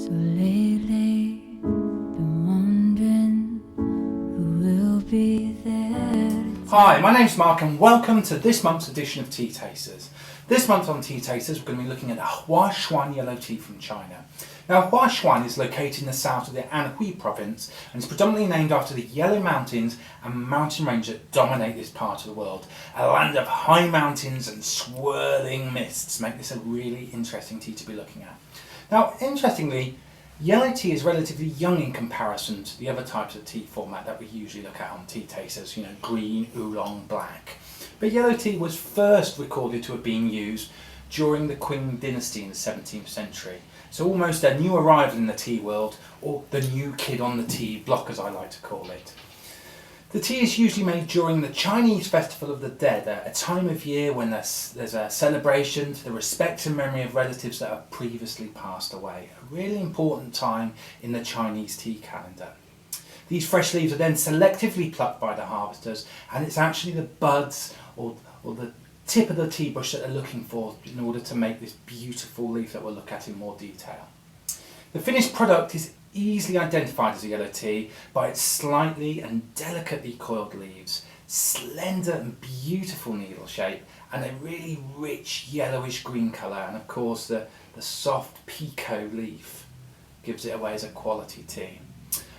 So lately, been wondering who will be there. Hi, my name's Mark and welcome to this month's edition of Tea Tasters. This month on Tea Tasters we're going to be looking at the Hua Shan yellow tea from China. Now Hua Shan is located in the south of the Anhui province and is predominantly named after the yellow mountains and mountain range that dominate this part of the world. A land of high mountains and swirling mists make this a really interesting tea to be looking at. Now interestingly, yellow tea is relatively young in comparison to the other types of tea format that we usually look at on Tea Tasters, green, oolong, black. But yellow tea was first recorded to have been used during the Qing dynasty in the 17th century. So almost a new arrival in the tea world, or the new kid on the tea block as I like to call it. The tea is usually made during the Chinese Festival of the Dead, a time of year when there's a celebration to the respect and memory of relatives that have previously passed away. A really important time in the Chinese tea calendar. These fresh leaves are then selectively plucked by the harvesters, and it's actually the buds or the tip of the tea bush that they're looking for in order to make this beautiful leaf that we'll look at in more detail. The finished product is easily identified as a yellow tea by its slightly and delicately coiled leaves, slender and beautiful needle shape, and a really rich yellowish green colour, and of course the soft picot leaf gives it away as a quality tea.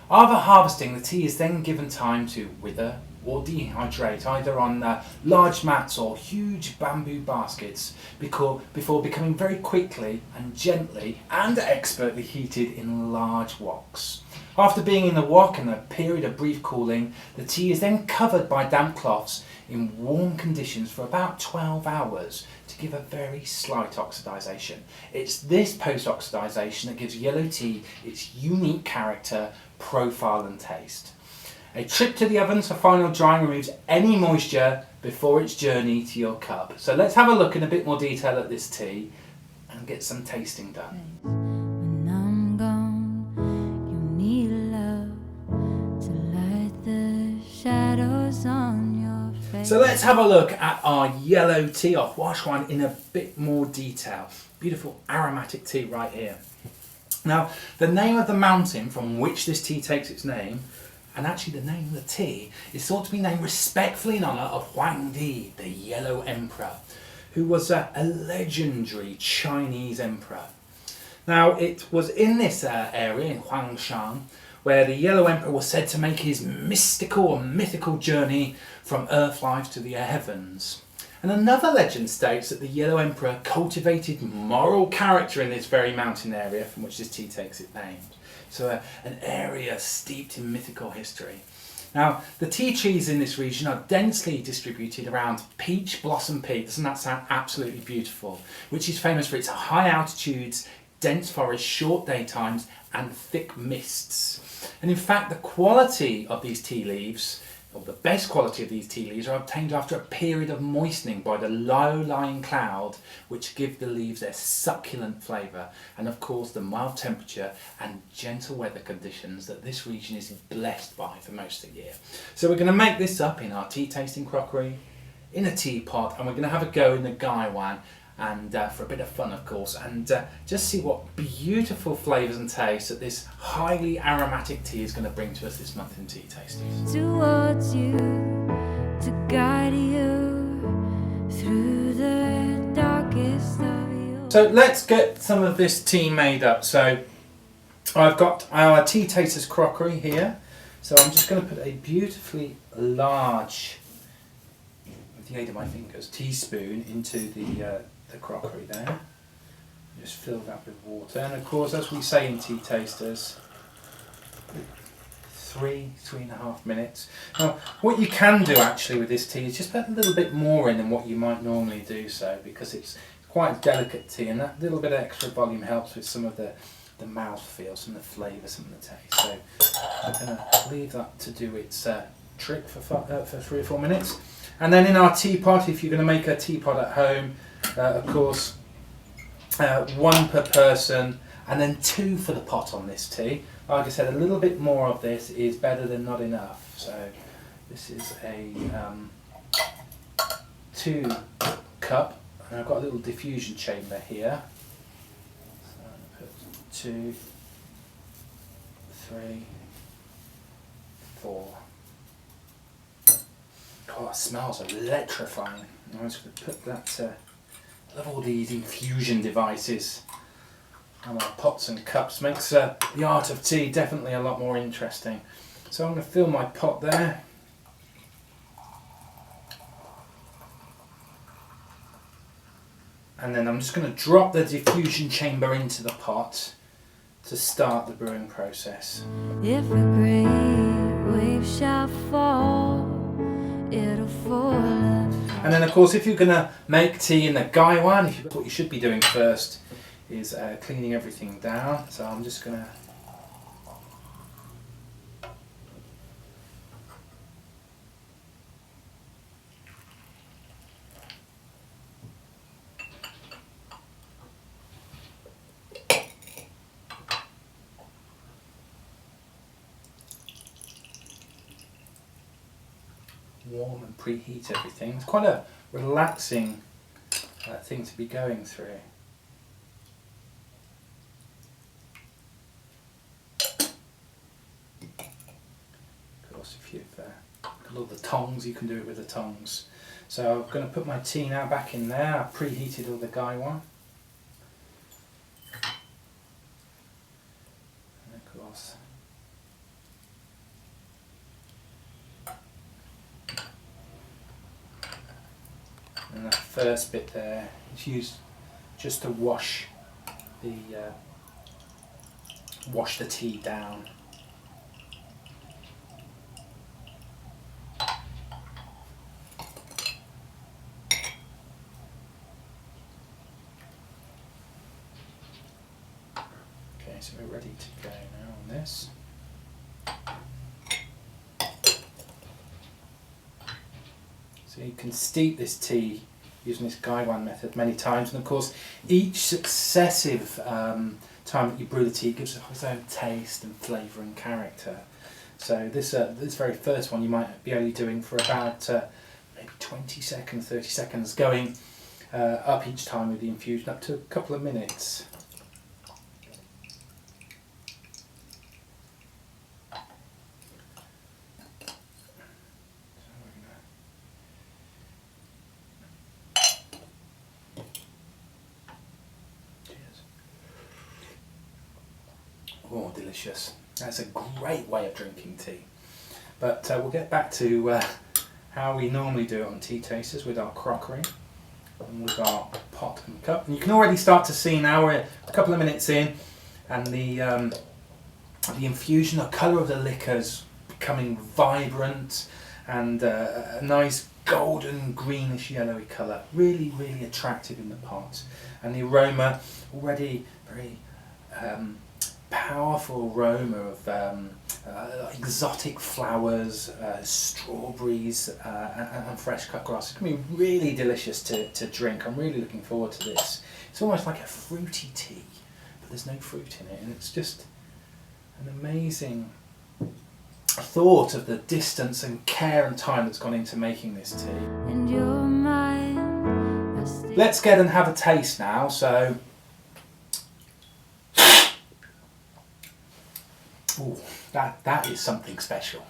After harvesting, the tea is then given time to wither or dehydrate, either on large mats or huge bamboo baskets, before becoming very quickly and gently and expertly heated in large woks. After being in the wok and a period of brief cooling, the tea is then covered by damp cloths in warm conditions for about 12 hours to give a very slight oxidisation. It's this post-oxidisation that gives yellow tea its unique character, profile and taste. A trip to the ovens for final drying removes any moisture before its journey to your cup. So let's have a look in a bit more detail at this tea and get some tasting done. When I'm gone, you need love to light the shadows on your face. So let's have a look at our yellow tea of Hua Shan in a bit more detail. Beautiful aromatic tea right here. Now, the name of the mountain from which this tea takes its name, and actually the name of the tea, is thought to be named respectfully in honour of Huangdi, the Yellow Emperor, who was a legendary Chinese emperor. Now, it was in this area, in Hua Shan, where the Yellow Emperor was said to make his mystical or mythical journey from earth life to the heavens. And another legend states that the Yellow Emperor cultivated moral character in this very mountain area from which this tea takes its name. So an area steeped in mythical history. Now, the tea trees in this region are densely distributed around Peach Blossom Peak, doesn't that sound absolutely beautiful? Which is famous for its high altitudes, dense forests, short daytimes and thick mists. And in fact, the quality of these tea leaves, or the best quality of these tea leaves, are obtained after a period of moistening by the low-lying cloud, which give the leaves their succulent flavour, and of course the mild temperature and gentle weather conditions that this region is blessed by for most of the year. So we're going to make this up in our tea tasting crockery, in a teapot, and we're going to have a go in the gaiwan, and for a bit of fun of course, and just see what beautiful flavours and tastes that this highly aromatic tea is going to bring to us this month in Tea Tasters. Towards you, to guide you through the darkest of your... So let's get some of this tea made up. So I've got our Tea Tasters crockery here. So I'm just going to put a beautifully large, with the aid of my fingers, teaspoon into the crockery there. Just fill that with water, and of course, as we say in Tea Tasters, 3.5 minutes. Now, what you can do actually with this tea is just put a little bit more in than what you might normally do, so because it's quite a delicate tea, and that little bit of extra volume helps with some of the mouthfeel, some of the flavour, some of the taste. So I'm going to leave that to do its trick for 3 or 4 minutes. And then in our teapot, if you're going to make a teapot at home, of course, 1 per person, and then 2 for the pot on this tea. Like I said, a little bit more of this is better than not enough. So this is a 2 cup, and I've got a little diffusion chamber here. So I'm going to put 2 3, 4. Oh, it smells electrifying. I'm just going to put that. I love all these infusion devices and our pots and cups. Makes the art of tea definitely a lot more interesting. So I'm going to fill my pot there. And then I'm just going to drop the diffusion chamber into the pot to start the brewing process. If a great wave shall fall, it'll fall. And then of course if you're going to make tea in the gaiwan, what you should be doing first is cleaning everything down. So I'm just going to warm and preheat everything. It's quite a relaxing thing to be going through. Of course, if you've got all the tongs, you can do it with the tongs. So I'm going to put my tea now back in there. I've preheated all the gaiwan. And of course, and that first bit there is used just to wash the tea down. Okay, so we're ready to go now on this. So you can steep this tea using this gaiwan method many times, and of course each successive time that you brew the tea gives it its own taste and flavour and character. So this very first one you might be only doing for about maybe 20 seconds, 30 seconds, going up each time with the infusion up to a couple of minutes. Oh, delicious. That's a great way of drinking tea. But we'll get back to how we normally do it on Tea Tasters with our crockery and with our pot and cup. And you can already start to see now we're a couple of minutes in, and the infusion, the colour of the liquor's becoming vibrant and a nice golden greenish yellowy colour. Really, really attractive in the pot. And the aroma already very powerful aroma of exotic flowers, strawberries and fresh cut grass. It's going to be really delicious to drink. I'm really looking forward to this. It's almost like a fruity tea, but there's no fruit in it, and it's just an amazing thought of the distance and care and time that's gone into making this tea. And you're mine. Let's get and have a taste now. So ooh, that is something special.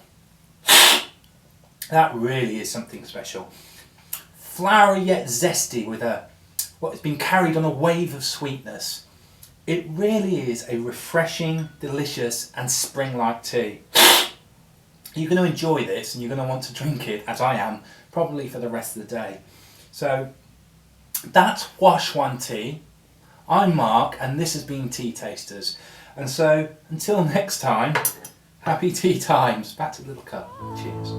That really is something special. Flowery yet zesty with what has been carried on a wave of sweetness. It really is a refreshing, delicious and spring-like tea. You're going to enjoy this and you're going to want to drink it, as I am, probably for the rest of the day. So that's Hua Shan tea. I'm Mark and this has been Tea Tasters. And so, until next time, happy tea times. Back to the little cup. Cheers.